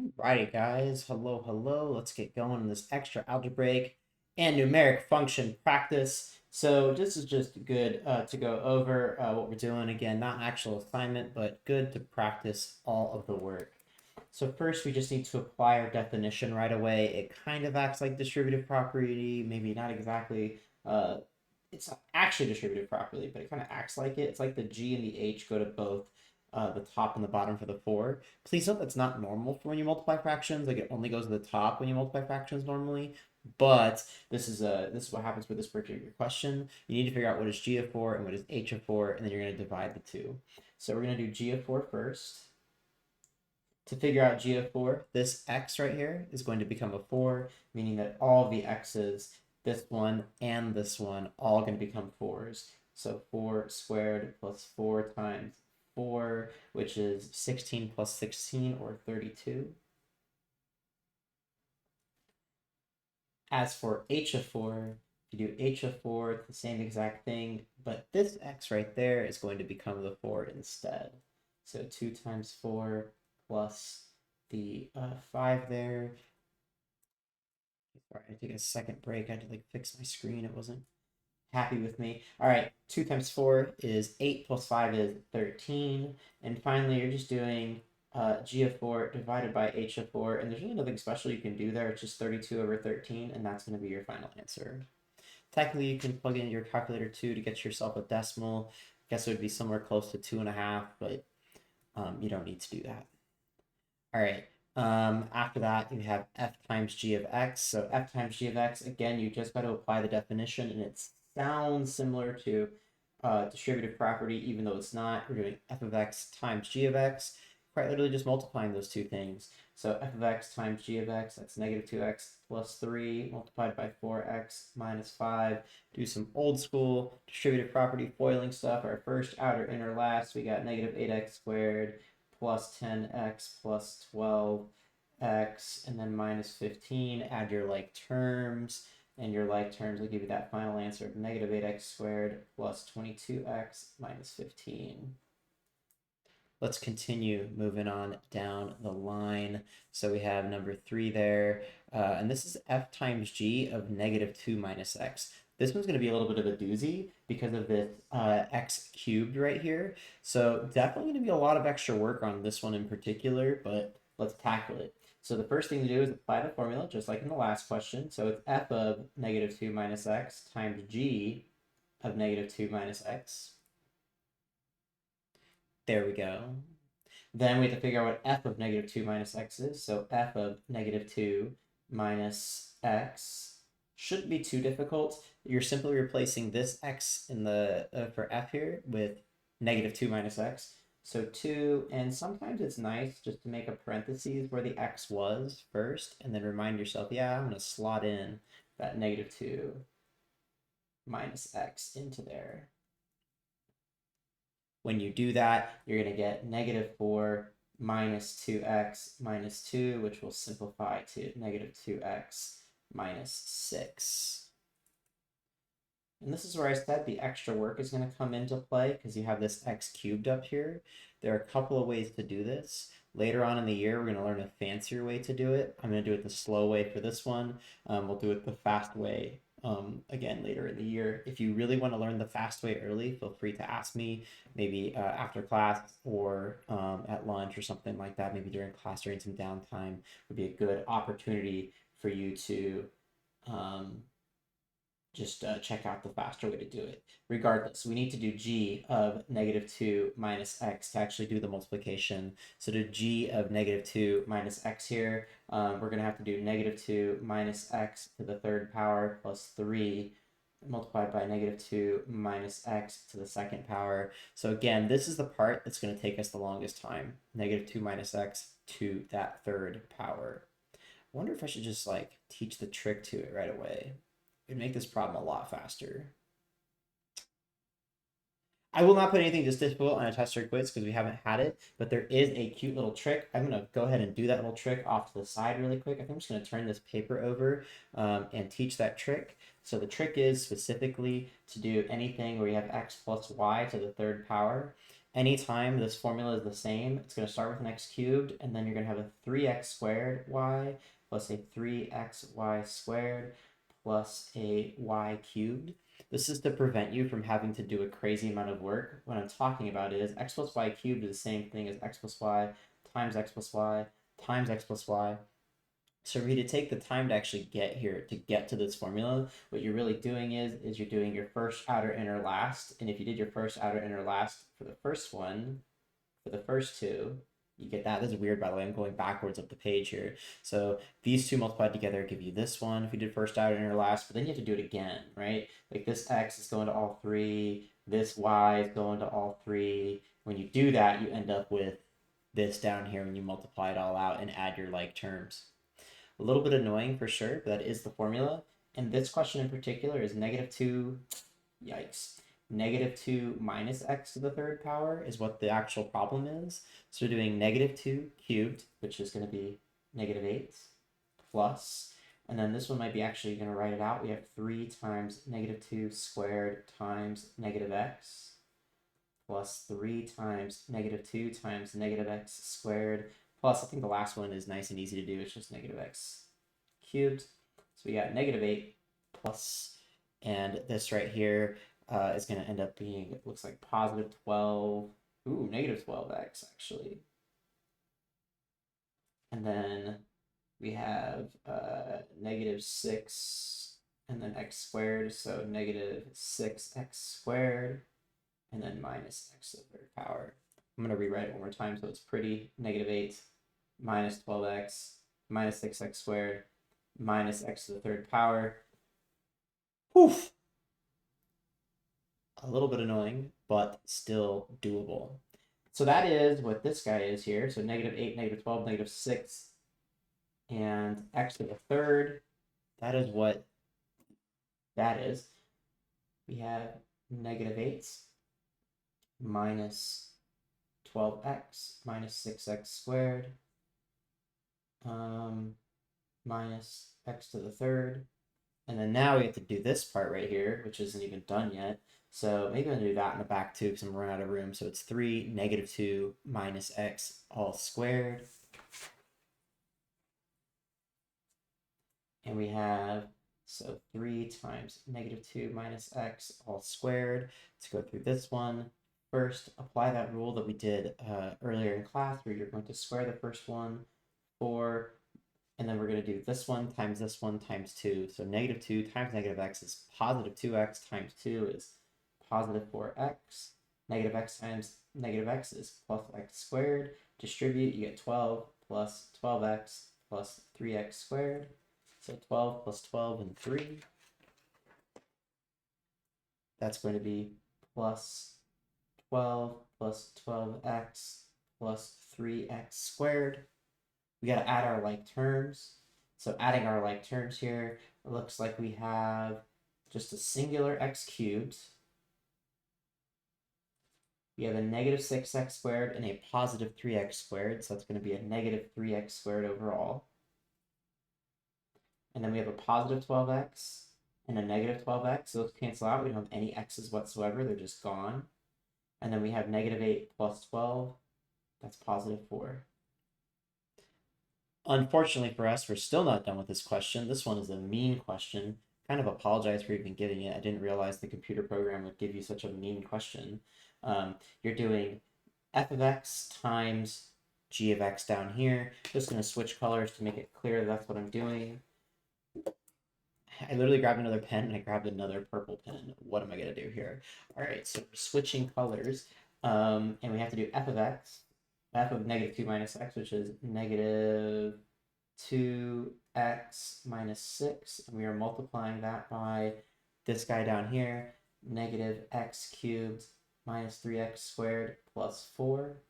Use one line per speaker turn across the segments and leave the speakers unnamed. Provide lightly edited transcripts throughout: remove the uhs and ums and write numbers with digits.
Alrighty, guys. Hello, hello. Let's get going in this extra algebraic and numeric function practice. So this is just good to go over what we're doing. Again, not an actual assignment, but good to practice all of the work. So first, we just need to apply our definition right away. It kind of acts like distributive property, maybe not exactly. It's not actually distributive property, but it kind of acts like it. It's like the G and the H go to both the top and the bottom for the 4. Please note that's not normal for when you multiply fractions. Like it only goes to the top when you multiply fractions normally. But this is what happens with this particular question. You need to figure out what is G of 4 and what is H of 4, and then you're going to divide the two. So we're going to do G of 4 first. To figure out G of 4, this x right here is going to become a 4, meaning that all the x's, this one and this one, all going to become 4s. So 4 squared plus 4 times 4, which is 16 plus 16, or 32. As for h of 4, if you do h of 4, it's the same exact thing, but this x right there is going to become the 4 instead. So 2 times 4 plus the 5 there. Sorry, I take a second break. I had to like fix my screen. It wasn't happy with me. All right, 2 times 4 is 8 plus 5 is 13. And finally, you're just doing g of 4 divided by h of 4. And there's really nothing special you can do there. It's just 32 over 13, and that's going to be your final answer. Technically, you can plug in your calculator too to get yourself a decimal. I guess it would be somewhere close to 2.5, but you don't need to do that. All right. After that, you have f times g of x. So f times g of x, again, you just got to apply the definition, and it sounds similar to distributive property, even though it's not. We're doing f of x times g of x, quite literally just multiplying those two things. So f of x times g of x, that's negative 2x plus 3 multiplied by 4x minus 5. Do some old school distributive property foiling stuff. Our first, outer, inner, last, we got negative 8x squared plus 10x plus 12x, and then minus 15. Add your like terms, and your like terms will give you that final answer of negative 8x squared plus 22x minus 15. Let's continue moving on down the line. So we have number 3 there, and this is f times g of negative 2 minus x. This one's going to be a little bit of a doozy because of this x cubed right here. So definitely going to be a lot of extra work on this one in particular, but let's tackle it. So the first thing to do is apply the formula, just like in the last question. So it's f of negative 2 minus x times g of negative 2 minus x. There we go. Then we have to figure out what f of negative 2 minus x is. So f of negative 2 minus x shouldn't be too difficult. You're simply replacing this x in the for f here with negative 2 minus x. So 2, and sometimes it's nice just to make a parentheses where the x was first, and then remind yourself, yeah, I'm going to slot in that negative 2 minus x into there. When you do that, you're going to get negative 4 minus 2x minus 2, which will simplify to negative 2x minus 6. And this is where I said the extra work is going to come into play because you have this x cubed up here. There are a couple of ways to do this. Later on in the year, we're going to learn a fancier way to do it. I'm going to do it the slow way for this one. We'll do it the fast way again later in the year. If you really want to learn the fast way early, feel free to ask me, maybe after class or at lunch or something like that. Maybe during class, during some downtime would be a good opportunity for you to just check out the faster way to do it. Regardless, we need to do g of negative 2 minus x to actually do the multiplication. So to g of negative 2 minus x here, we're going to have to do negative 2 minus x to the third power plus 3 multiplied by negative 2 minus x to the second power. So again, this is the part that's going to take us the longest time. Negative 2 minus x to that third power. I wonder if I should just like teach the trick to it right away. It'd make this problem a lot faster. I will not put anything this difficult on a test or quiz because we haven't had it, but there is a cute little trick. I'm going to go ahead and do that little trick off to the side really quick. I think I'm just going to turn this paper over and teach that trick. So the trick is specifically to do anything where you have x plus y to the third power. anytime this formula is the same, it's going to start with an x cubed, and then you're going to have a 3x squared y plus a 3xy squared plus a y cubed. This is to prevent you from having to do a crazy amount of work. What I'm talking about is x plus y cubed is the same thing as x plus y times x plus y times x plus y. So for you to take the time to actually get here, to get to this formula, what you're really doing is you're doing your first, outer, inner, last. And if you did your first, outer, inner, last for the first one, for the first two, you get that. This is weird, by the way. I'm going backwards up the page here. So these two multiplied together give you this one if you did first, outer, inner, last. But then you have to do it again, right? Like this x is going to all three. This y is going to all three. When you do that, you end up with this down here when you multiply it all out and add your like terms. A little bit annoying for sure, but that is the formula. And this question in particular is -2, yikes, -2 minus x to the third power is what the actual problem is. So we're doing -2 cubed, which is going to be -8, plus, and then this one might be actually going to write it out. We have 3 times -2 squared times -x, plus 3 times -2 times -x squared, plus I think the last one is nice and easy to do. It's just -x cubed. So we got -8 plus, and this right here is going to end up being, it looks like +12, ooh, -12x actually. And then we have -6 and then x squared, so -6x squared, and then minus x to the third power. I'm going to rewrite it one more time so it's pretty. -8 minus 12x minus 6x squared minus x to the third power. Poof! A little bit annoying, but still doable. So that is what this guy is here. So -8, -12, -6, and x to the third. That is what that is. We have -8 minus 12x minus 6x squared minus x to the third. And then now we have to do this part right here, which isn't even done yet. So maybe I'm going to do that in the back too because I'm running out of room. So it's 3 -2 minus x all squared. And we have, so 3 times -2 minus x all squared. Let's go through this one. First, apply that rule that we did earlier in class where you're going to square the first one, 4, and then we're going to do this one times 2. So -2 times -x is +2x times 2 is +4x. -x times -x is +x squared. Distribute, you get 12 plus 12x plus 3x squared. So 12 plus 12 and 3. That's going to be plus 12 plus 12x plus 3x squared. We got to add our like terms. So adding our like terms here, it looks like we have just a singular x cubed. We have a -6x squared and a +3x squared. So that's going to be a -3x squared overall. And then we have a +12x and a -12x. Those cancel out. We don't have any x's whatsoever. They're just gone. And then we have -8 plus 12. That's +4. Unfortunately for us, we're still not done with this question. This one is a mean question. Kind of apologize for even giving it. I didn't realize the computer program would give you such a mean question. You're doing f of x times g of x down here. Just going to switch colors to make it clear that's what I'm doing. I literally grabbed another pen and I grabbed another purple pen. What am I going to do here? All right, so we're switching colors. And we have to do f of x, f of -2 minus x, which is -2x minus 6. And we are multiplying that by this guy down here, -x cubed minus 3x squared plus 4.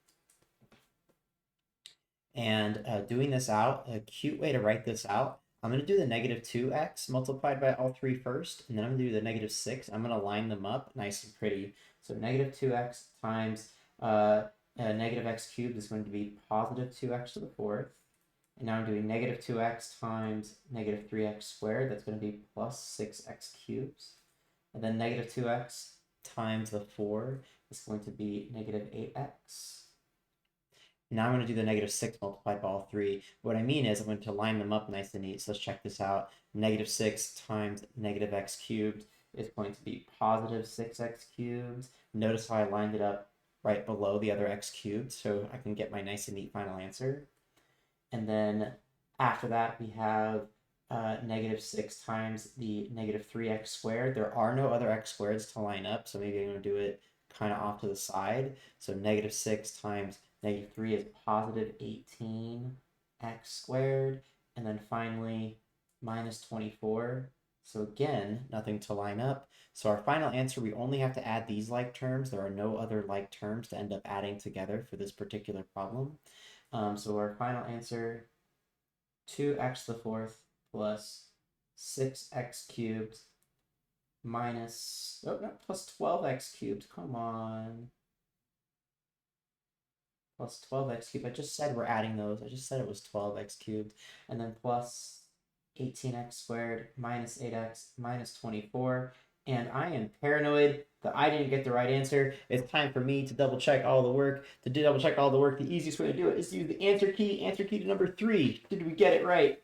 And doing this out, a cute way to write this out, I'm going to do the -2x multiplied by all three first, and then I'm going to do the -6. I'm going to line them up nice and pretty. So -2x times -x cubed is going to be +2x to the fourth. And now I'm doing -2x times -3x squared. That's going to be plus 6x cubed. And then -2x times the 4, is going to be negative 8x. Now I'm going to do the negative 6 multiplied by all 3. What I mean is I'm going to line them up nice and neat. So let's check this out. Negative 6 times negative x cubed is going to be positive 6x cubed. Notice how I lined it up right below the other x cubed, so I can get my nice and neat final answer. And then after that, we have negative 6 times the negative 3x squared. There are no other x squareds to line up, so maybe I'm going to do it kind of off to the side. So negative 6 times negative 3 is positive 18x squared. And then finally, minus 24. So again, nothing to line up. So our final answer, we only have to add these like terms. There are no other like terms to end up adding together for this particular problem. So our final answer, 2x to the fourth plus 6x cubed minus, oh, no, plus 12x cubed. Come on. Plus 12x cubed. I just said we're adding those. I just said it was 12x cubed. And then plus 18x squared minus 8x minus 24. And I am paranoid that I didn't get the right answer. It's time for me to double check all the work. To double check all the work, the easiest way to do it is to use the answer key to number 3. Did we get it right?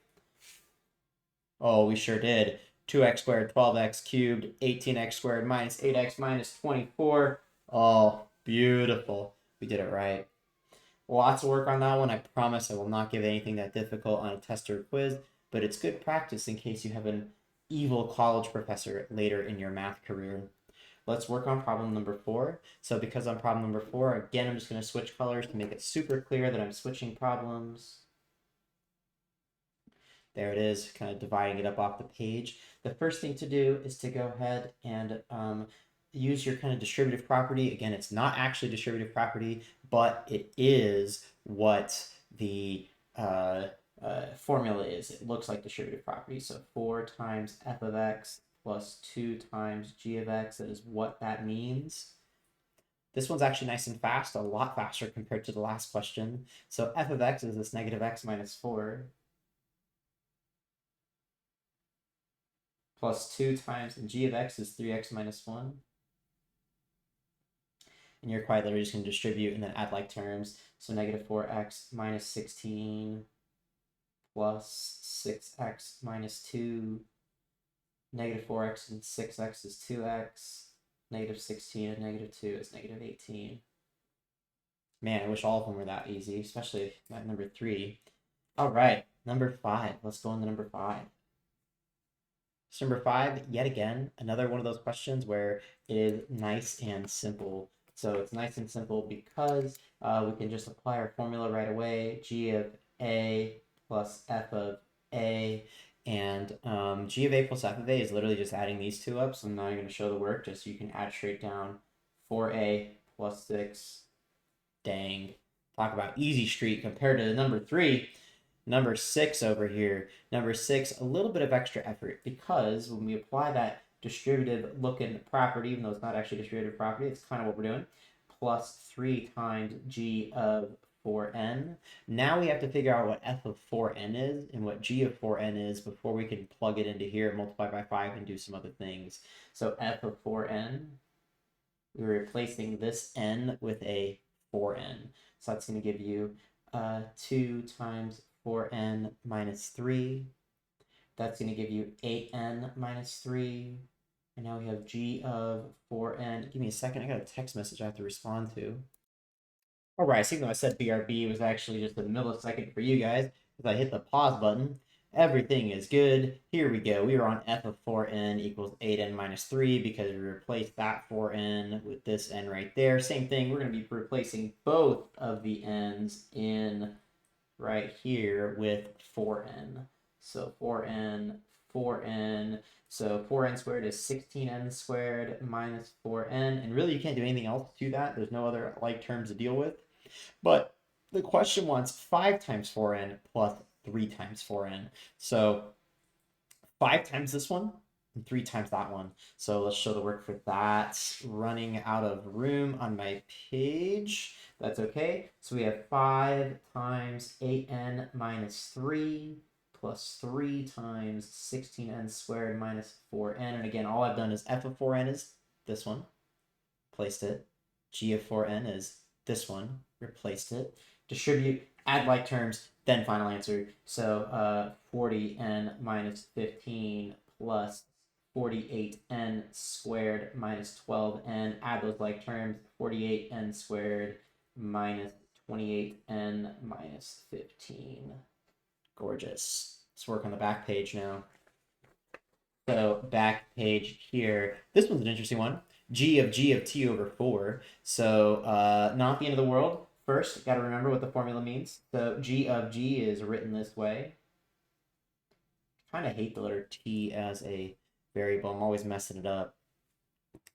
Oh, we sure did. 2x squared, 12x cubed, 18x squared minus 8x minus 24. Oh, beautiful. We did it right. Lots of work on that one. I promise I will not give anything that difficult on a test or a quiz, but it's good practice in case you have an evil college professor later in your math career. Let's work on problem number 4. So because on problem number 4, again, I'm just going to switch colors to make it super clear that I'm switching problems. There it is, kind of dividing it up off the page. The first thing to do is to go ahead and use your kind of distributive property. Again, it's not actually distributive property, but it is what the formula is. It looks like distributive property. So 4 times f of x plus 2 times g of x, that is what that means. This one's actually nice and fast, a lot faster compared to the last question. So f of x is this negative x minus 4. Plus 2 times, and g of x is 3x minus 1. And you're quite literally just going to distribute and then add like terms. So negative 4x minus 16 plus 6x minus 2. Negative 4x and 6x is 2x. Negative 16 and negative 2 is negative 18. Man, I wish all of them were that easy, especially that number 3. All right, number 5. Let's go on to number 5. So number 5, yet again, another one of those questions where it is nice and simple. So it's nice and simple because we can just apply our formula right away. G of A plus f of A. And g of A plus f of A is literally just adding these two up. So I'm not going to show the work, just so you can add straight down 4a plus 6. Dang. Talk about easy street compared to number 3. Number 6 over here. Number 6, a little bit of extra effort because when we apply that distributive looking property, even though it's not actually distributive property, it's kind of what we're doing, plus 3 times g of 4n. Now we have to figure out what f of 4n is and what g of 4n is before we can plug it into here, multiply by 5, and do some other things. So f of 4n, we're replacing this n with a 4n. So that's going to give you 2 times 4n minus 3. That's going to give you 8n minus 3. And now we have g of 4n. Give me a second. I got a text message I have to respond to. All right, so even though I said BRB, it was actually just a millisecond for you guys. If I hit the pause button, everything is good. Here we go. We are on f of 4n equals 8n minus 3 because we replaced that 4n with this n right there. Same thing, we're going to be replacing both of the n's in right here with 4n. So 4n, 4n. So 4n squared is 16n squared minus 4n. And really, you can't do anything else to that. There's no other like terms to deal with. But the question wants 5 times 4n plus 3 times 4n. So 5 times this one and 3 times that one. So let's show the work for that. Running out of room on my page. That's okay. So we have 5 times 8n minus 3 plus 3 times 16n squared minus 4n. And again, all I've done is f of 4n is this one. Placed it. g of 4n is this one. Replaced it. Distribute, add like terms, then final answer. So 40n minus 15 plus 48n squared minus 12n. Add those like terms. 48n squared minus 28n minus 15. Gorgeous. Let's work on the back page now. So back page here. This one's an interesting one. G of t over 4. So not the end of the world. First, got to remember what the formula means. So g of g is written this way. I kind of hate the letter t as a variable. I'm always messing it up.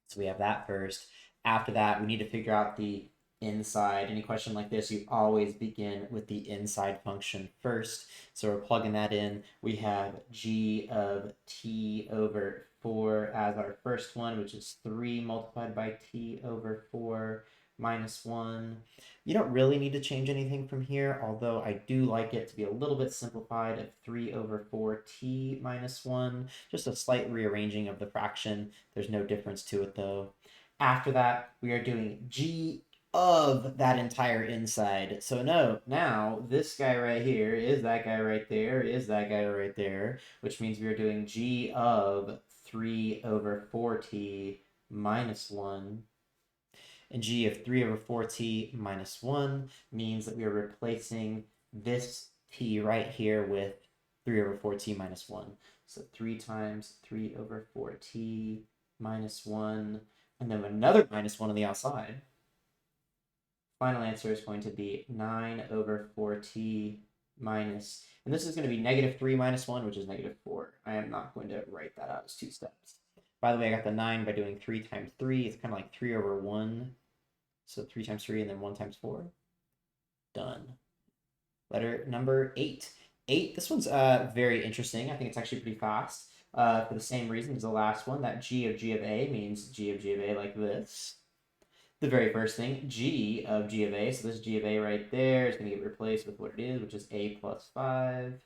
So we have that first. After that, we need to figure out the inside. Any question like this, you always begin with the inside function first. So we're plugging that in. We have g of t over 4 as our first one, which is 3 multiplied by t over 4 minus 1. You don't really need to change anything from here, although I do like it to be a little bit simplified of 3 over 4t minus 1. Just a slight rearranging of the fraction. There's no difference to it, though. After that, we are doing g of that entire inside. So no, now this guy right here is that guy right there, is that guy right there, which means we are doing g of 3 over 4t minus 1. And g of 3 over 4t minus 1 means that we are replacing this t right here with 3 over 4t minus 1. So 3 times 3 over 4t minus 1, and then another minus 1 on the outside. Final answer is going to be 9 over 4t minus, and this is going to be negative 3 minus 1, which is negative 4. I am not going to write that out as 2 steps. By the way, I got the 9 by doing 3 times 3. It's kind of like 3 over 1. So 3 times 3 and then 1 times 4. Done. Letter number 8. 8, this one's very interesting. I think it's actually pretty fast. For the same reason as the last one, that g of a means g of a like this. The very first thing, g of a, so this g of a right there is going to get replaced with what it is, which is a plus 5.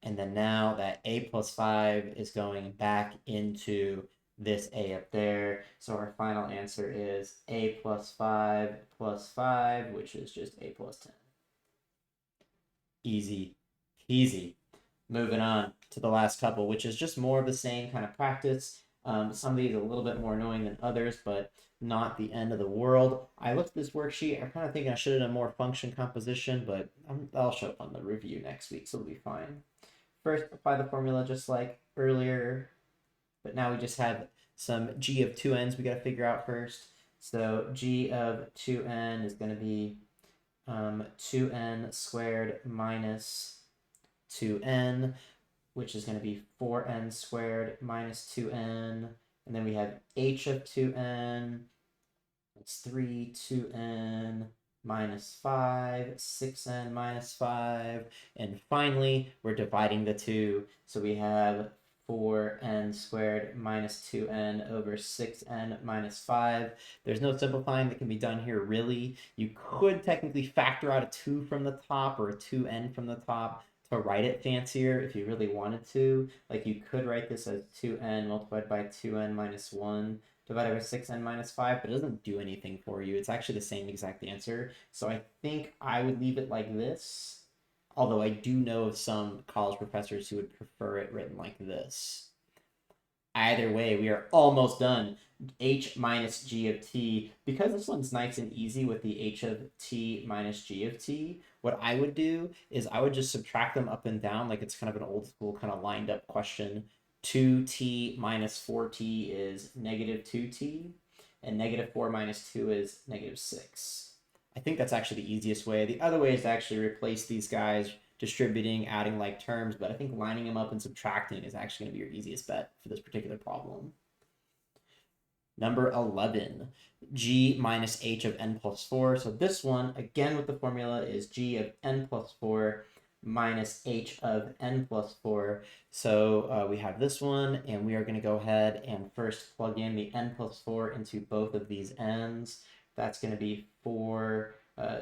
And then now that a plus 5 is going back into this a up there. So our final answer is a plus 5 plus 5, which is just a plus 10. Easy peasy. Moving on to the last couple, which is just more of the same kind of practice. Some of these are a little bit more annoying than others, but not the end of the world. I looked at this worksheet. I'm kind of thinking I should have done more function composition, but I'll show up on the review next week, so it'll be fine. First, apply the formula just like earlier, but now we just have some g of 2n's we got to figure out first. So g of 2n is going to be 2n squared minus 2n, which is going to be 4n squared minus 2n. And then we have h of 2n. That's 3, 2n minus 5, 6n minus 5. And finally, we're dividing the two. So we have 4n squared minus 2n over 6n minus 5. There's no simplifying that can be done here, really. You could technically factor out a 2 from the top or a 2n from the top to write it fancier if you really wanted to. Like you could write this as 2n multiplied by 2n minus 1 divided by 6n minus 5, but it doesn't do anything for you. It's actually the same exact answer. So I think I would leave it like this. Although I do know of some college professors who would prefer it written like this. Either way, we are almost done. H minus g of t. Because this one's nice and easy with the h of t minus g of t, what I would do is I would just subtract them up and down like it's kind of an old school kind of lined up question. 2t minus 4t is negative 2t, and negative 4 minus 2 is negative 6. I think that's actually the easiest way. The other way is to actually replace these guys, distributing, adding like terms, but I think lining them up and subtracting is actually going to be your easiest bet for this particular problem. Number 11, g minus h of n plus 4. So this one, again with the formula, is g of n plus 4 minus h of n plus 4. So we have this one, and we are going to go ahead and first plug in the n plus 4 into both of these n's. That's going to be 4,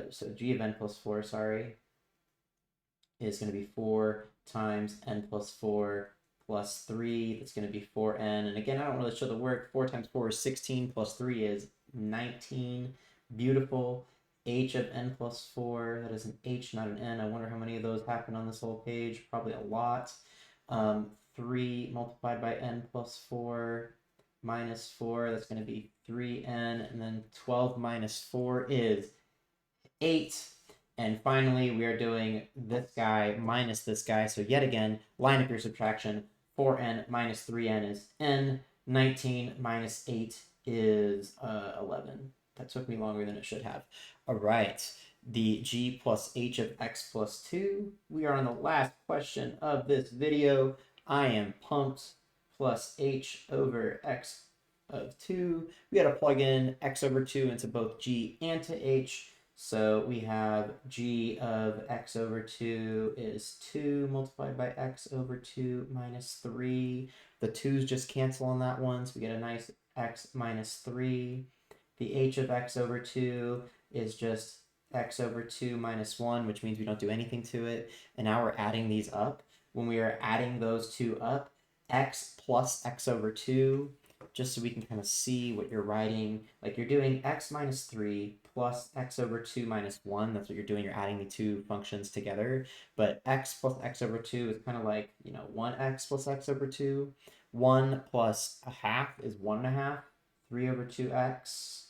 so g of n plus 4, sorry, is going to be 4 times n plus 4 plus 3. That's going to be 4n. And again, I don't really show the work. 4 times 4 is 16 plus 3 is 19. Beautiful. H of n plus 4. That is an H, not an N. I wonder how many of those happen on this whole page. Probably a lot. 3 multiplied by n plus 4 minus 4. That's going to be 3n. And then 12 minus 4 is 8. And finally, we are doing this guy minus this guy. So yet again, line up your subtraction. 4n minus 3n is n. 19 minus 8 is 11. That took me longer than it should have. All right. The g plus h of x plus 2. We are on the last question of this video. I am pumped. Plus h over x of 2. We got to plug in x over 2 into both g and to h. So we have g of x over 2 is 2 multiplied by x over 2 minus 3. The 2's just cancel on that one, so we get a nice x minus 3. The h of x over 2 is just x over 2 minus 1, which means we don't do anything to it. And now we're adding these up. When we are adding those two up, x plus x over 2, just so we can kind of see what you're writing. Like you're doing x minus 3 plus x over 2 minus 1. That's what you're doing. You're adding the two functions together. But x plus x over 2 is kind of like, 1x plus x over 2. 1 plus a half is 1.5. 3 over 2x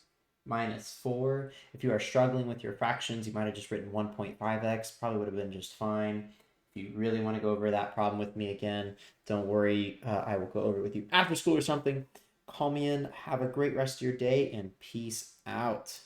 minus 4. If you are struggling with your fractions, you might have just written 1.5x. Probably would have been just fine. If you really want to go over that problem with me again, don't worry. I will go over it with you after school or something. Call me in. Have a great rest of your day and peace out.